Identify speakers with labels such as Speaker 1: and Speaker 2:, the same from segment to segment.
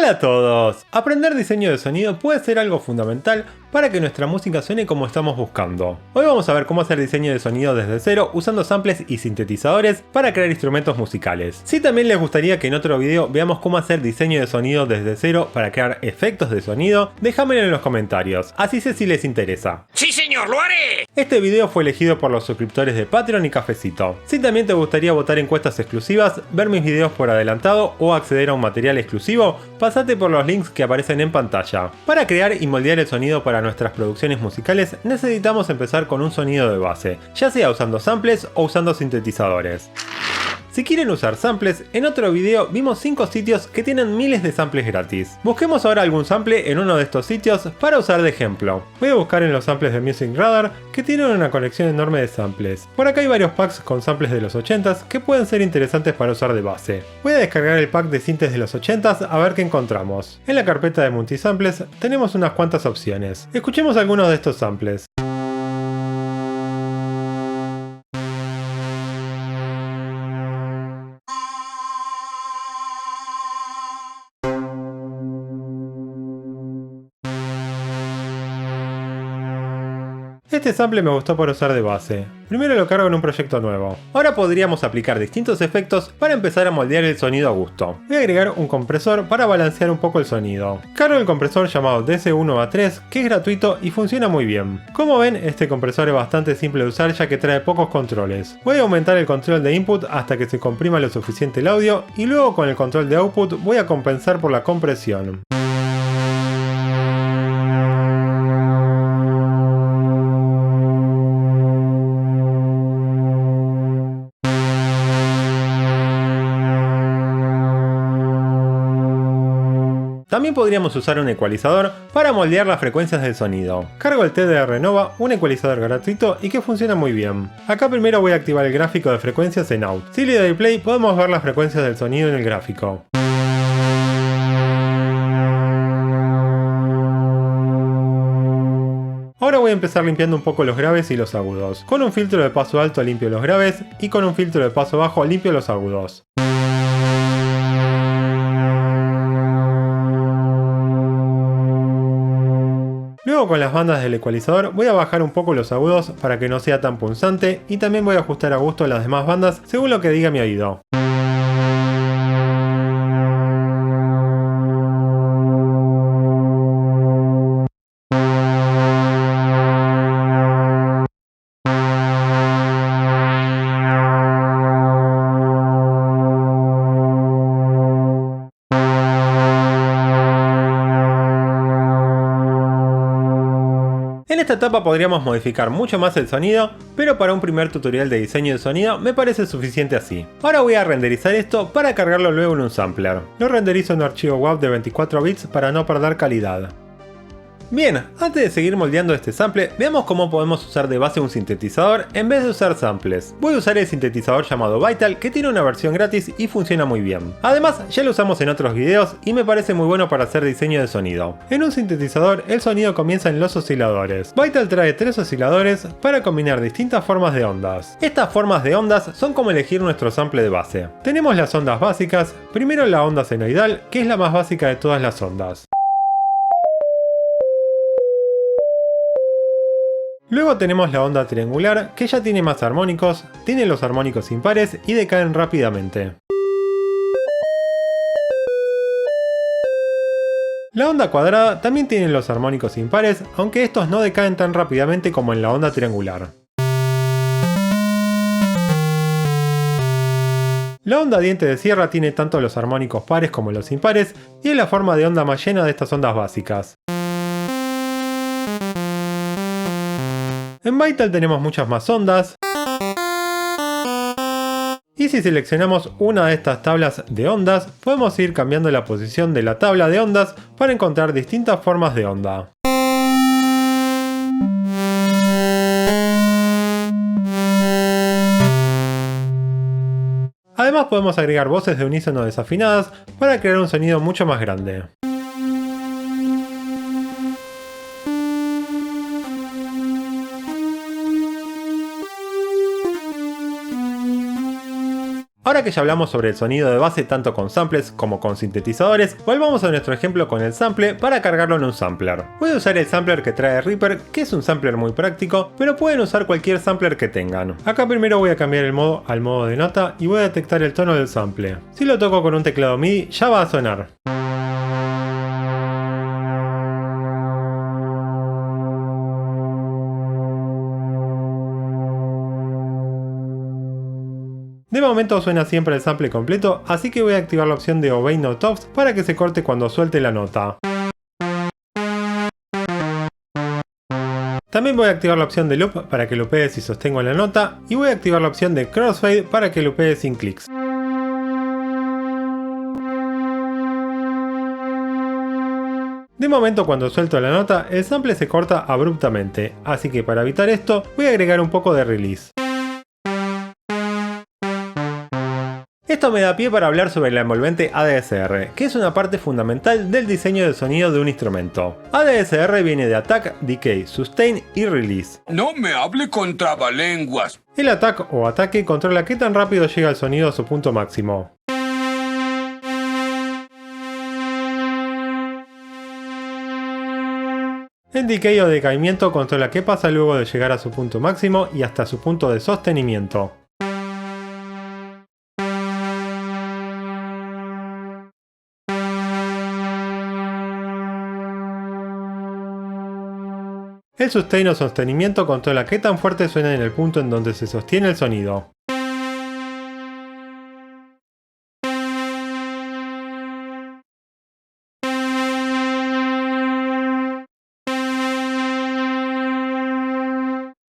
Speaker 1: Hola a todos. Aprender diseño de sonido puede ser algo fundamental para que nuestra música suene como estamos buscando. Hoy vamos a ver cómo hacer diseño de sonido desde cero usando samples y sintetizadores para crear instrumentos musicales. Si también les gustaría que en otro video veamos cómo hacer diseño de sonido desde cero para crear efectos de sonido, déjamelo en los comentarios, así sé si les interesa.
Speaker 2: ¡Sí señor, lo haré!
Speaker 1: Este video fue elegido por los suscriptores de Patreon y Cafecito. Si también te gustaría votar encuestas exclusivas, ver mis videos por adelantado o acceder a un material exclusivo, pasate por los links que aparecen en pantalla. Para crear y moldear el sonido para nuestras producciones musicales necesitamos empezar con un sonido de base, ya sea usando samples o usando sintetizadores. Si quieren usar samples, en otro video vimos 5 sitios que tienen miles de samples gratis. Busquemos ahora algún sample en uno de estos sitios para usar de ejemplo. Voy a buscar en los samples de Music Radar, que tienen una colección enorme de samples. Por acá hay varios packs con samples de los 80s que pueden ser interesantes para usar de base. Voy a descargar el pack de sintes de los 80s a ver qué encontramos. En la carpeta de multisamples tenemos unas cuantas opciones. Escuchemos algunos de estos samples. Este sample me gustó para usar de base. Primero lo cargo en un proyecto nuevo. Ahora podríamos aplicar distintos efectos para empezar a moldear el sonido a gusto. Voy a agregar un compresor para balancear un poco el sonido. Cargo el compresor llamado DC1A3, que es gratuito y funciona muy bien. Como ven, este compresor es bastante simple de usar ya que trae pocos controles. Voy a aumentar el control de input hasta que se comprima lo suficiente el audio y luego con el control de output voy a compensar por la compresión. También podríamos usar un ecualizador para moldear las frecuencias del sonido. Cargo el TDR Nova, un ecualizador gratuito y que funciona muy bien. Acá primero voy a activar el gráfico de frecuencias en Out. Si le doy play podemos ver las frecuencias del sonido en el gráfico. Ahora voy a empezar limpiando un poco los graves y los agudos. Con un filtro de paso alto limpio los graves y con un filtro de paso bajo limpio los agudos. Luego con las bandas del ecualizador voy a bajar un poco los agudos para que no sea tan punzante y también voy a ajustar a gusto las demás bandas según lo que diga mi oído. En esta etapa podríamos modificar mucho más el sonido, pero para un primer tutorial de diseño de sonido me parece suficiente así. Ahora voy a renderizar esto para cargarlo luego en un sampler. Lo renderizo en un archivo WAV de 24 bits para no perder calidad. Bien, antes de seguir moldeando este sample, veamos cómo podemos usar de base un sintetizador en vez de usar samples. Voy a usar el sintetizador llamado Vital, que tiene una versión gratis y funciona muy bien. Además, ya lo usamos en otros videos y me parece muy bueno para hacer diseño de sonido. En un sintetizador, el sonido comienza en los osciladores. Vital trae 3 osciladores para combinar distintas formas de ondas. Estas formas de ondas son como elegir nuestro sample de base. Tenemos las ondas básicas, primero la onda senoidal, que es la más básica de todas las ondas. Luego tenemos la onda triangular, que ya tiene más armónicos, tiene los armónicos impares y decaen rápidamente. La onda cuadrada también tiene los armónicos impares, aunque estos no decaen tan rápidamente como en la onda triangular. La onda diente de sierra tiene tanto los armónicos pares como los impares y es la forma de onda más llena de estas ondas básicas. En Vital tenemos muchas más ondas. Y si seleccionamos una de estas tablas de ondas, podemos ir cambiando la posición de la tabla de ondas para encontrar distintas formas de onda. Además podemos agregar voces de unísono desafinadas para crear un sonido mucho más grande. Ahora que ya hablamos sobre el sonido de base tanto con samples como con sintetizadores, volvamos a nuestro ejemplo con el sample para cargarlo en un sampler. Voy a usar el sampler que trae Reaper, que es un sampler muy práctico, pero pueden usar cualquier sampler que tengan. Acá primero voy a cambiar el modo al modo de nota y voy a detectar el tono del sample. Si lo toco con un teclado MIDI ya va a sonar. De momento suena siempre el sample completo, así que voy a activar la opción de Obey No Tops para que se corte cuando suelte la nota. También voy a activar la opción de Loop para que loopee si sostengo la nota, y voy a activar la opción de Crossfade para que loopee sin clics. De momento cuando suelto la nota, el sample se corta abruptamente, así que para evitar esto, voy a agregar un poco de release. Esto me da pie para hablar sobre la envolvente ADSR, que es una parte fundamental del diseño del sonido de un instrumento. ADSR viene de Attack, Decay, Sustain y Release.
Speaker 2: No me hable con trabalenguas.
Speaker 1: El attack o ataque controla qué tan rápido llega el sonido a su punto máximo. El decay o decaimiento controla qué pasa luego de llegar a su punto máximo y hasta su punto de sostenimiento. El sustain o sostenimiento controla qué tan fuerte suena en el punto en donde se sostiene el sonido.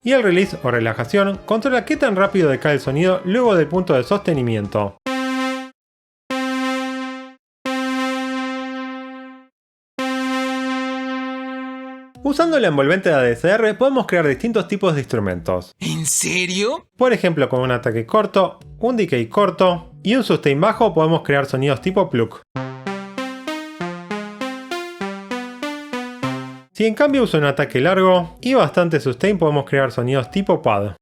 Speaker 1: Y el release o relajación controla qué tan rápido decae el sonido luego del punto de sostenimiento. Usando la envolvente de ADSR podemos crear distintos tipos de instrumentos.
Speaker 2: ¿En serio?
Speaker 1: Por ejemplo, con un ataque corto, un decay corto y un sustain bajo podemos crear sonidos tipo plug. Si en cambio uso un ataque largo y bastante sustain podemos crear sonidos tipo pad.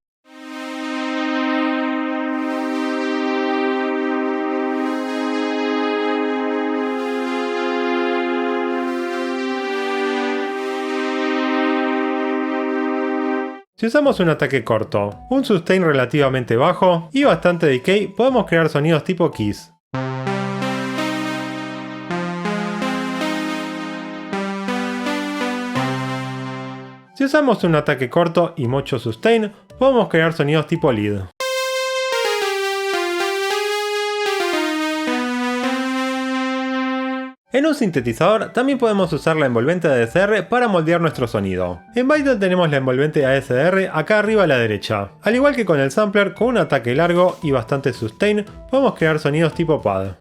Speaker 1: Si usamos un ataque corto, un sustain relativamente bajo y bastante decay, podemos crear sonidos tipo keys. Si usamos un ataque corto y mucho sustain, podemos crear sonidos tipo lead. En un sintetizador también podemos usar la envolvente ADSR para moldear nuestro sonido. En Vital tenemos la envolvente ADSR acá arriba a la derecha. Al igual que con el sampler, con un ataque largo y bastante sustain, podemos crear sonidos tipo pad.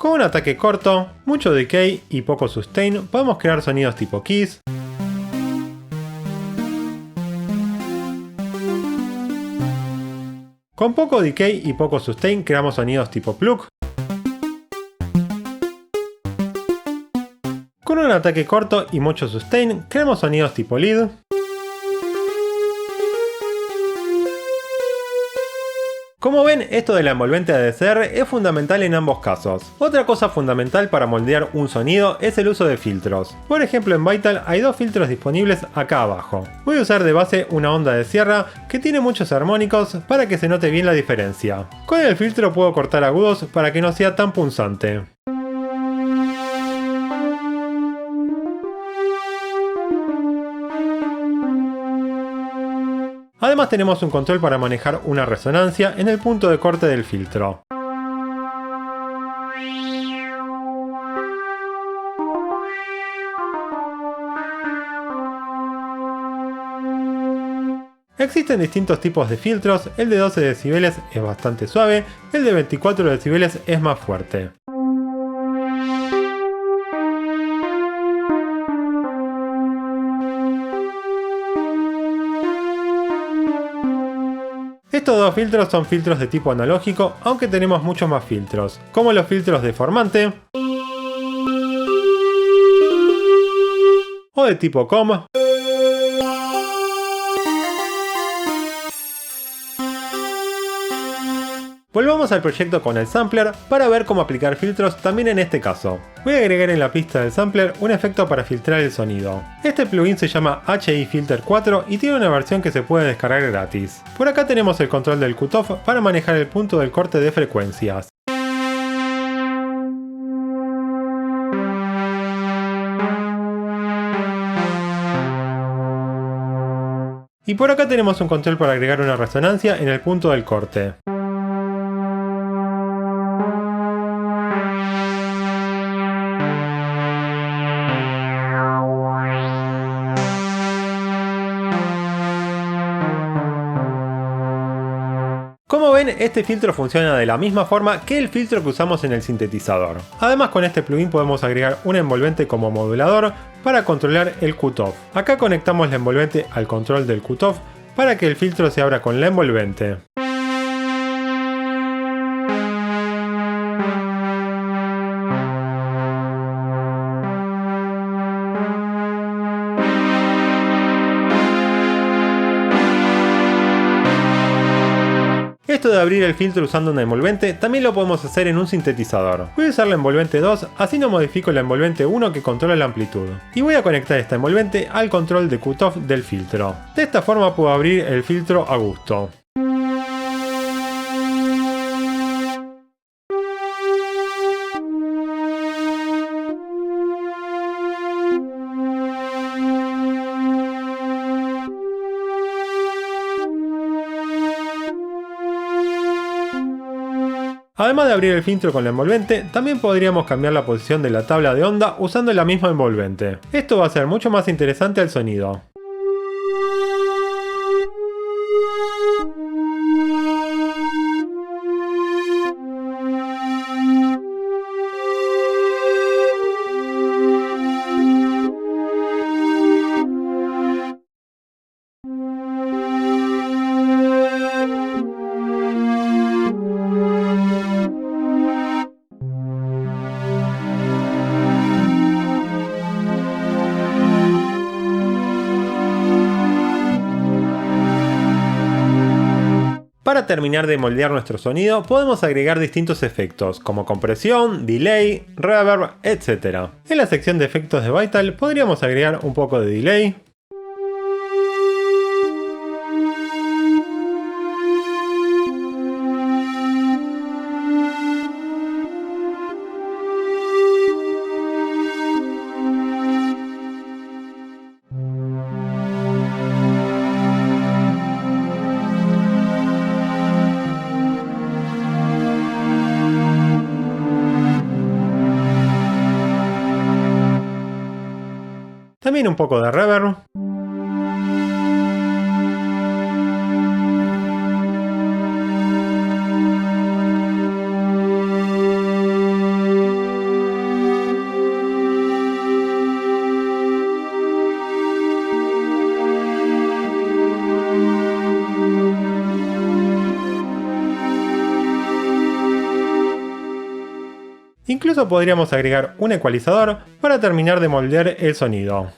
Speaker 1: Con un ataque corto, mucho decay y poco sustain, podemos crear sonidos tipo keys. Con poco decay y poco sustain creamos sonidos tipo plug. Con un ataque corto y mucho sustain creamos sonidos tipo lead. Como ven, esto de la envolvente ADSR es fundamental en ambos casos. Otra cosa fundamental para moldear un sonido es el uso de filtros. Por ejemplo, en Vital hay dos filtros disponibles acá abajo. Voy a usar de base una onda de sierra que tiene muchos armónicos para que se note bien la diferencia. Con el filtro puedo cortar agudos para que no sea tan punzante. Además tenemos un control para manejar una resonancia en el punto de corte del filtro. Existen distintos tipos de filtros, el de 12 decibeles es bastante suave, el de 24 decibeles es más fuerte. Estos dos filtros son filtros de tipo analógico, aunque tenemos muchos más filtros, como los filtros deformante o de tipo COM. Volvamos al proyecto con el sampler para ver cómo aplicar filtros también en este caso. Voy a agregar en la pista del sampler un efecto para filtrar el sonido. Este plugin se llama HI Filter 4 y tiene una versión que se puede descargar gratis. Por acá tenemos el control del cutoff para manejar el punto del corte de frecuencias. Y por acá tenemos un control para agregar una resonancia en el punto del corte. Como ven, este filtro funciona de la misma forma que el filtro que usamos en el sintetizador. Además, con este plugin podemos agregar un envolvente como modulador para controlar el cutoff. Acá conectamos la envolvente al control del cutoff para que el filtro se abra con la envolvente. Esto de abrir el filtro usando una envolvente también lo podemos hacer en un sintetizador. Voy a usar la envolvente 2, así no modifico la envolvente 1 que controla la amplitud. Y voy a conectar esta envolvente al control de cutoff del filtro. De esta forma puedo abrir el filtro a gusto. Además de abrir el filtro con la envolvente, también podríamos cambiar la posición de la tabla de onda usando la misma envolvente. Esto va a hacer mucho más interesante el sonido. Para terminar de moldear nuestro sonido, podemos agregar distintos efectos, como compresión, delay, reverb, etc. En la sección de efectos de Vital podríamos agregar un poco de delay, también un poco de reverb. Incluso podríamos agregar un ecualizador para terminar de moldear el sonido.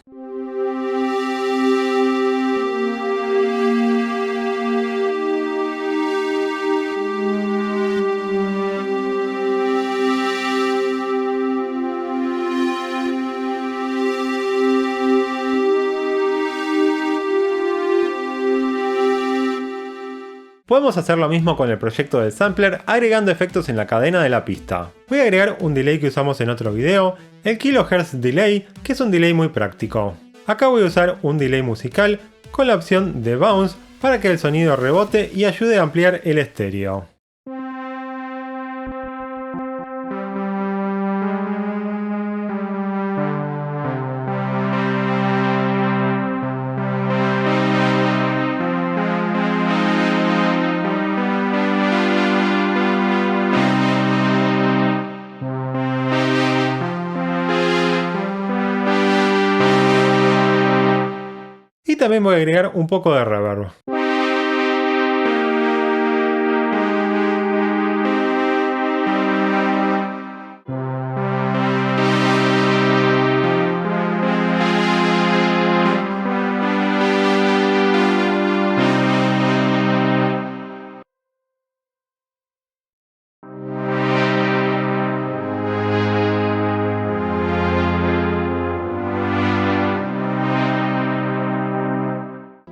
Speaker 1: Podemos hacer lo mismo con el proyecto del sampler agregando efectos en la cadena de la pista. Voy a agregar un delay que usamos en otro video, el Kilohertz Delay, que es un delay muy práctico. Acá voy a usar un delay musical con la opción de Bounce para que el sonido rebote y ayude a ampliar el estéreo. Y también voy a agregar un poco de reverb.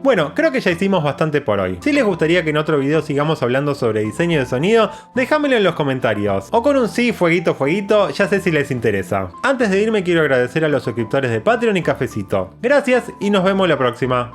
Speaker 1: Bueno, creo que ya hicimos bastante por hoy. Si les gustaría que en otro video sigamos hablando sobre diseño de sonido, déjamelo en los comentarios. O con un sí, fueguito, fueguito, ya sé si les interesa. Antes de irme quiero agradecer a los suscriptores de Patreon y Cafecito. Gracias y nos vemos la próxima.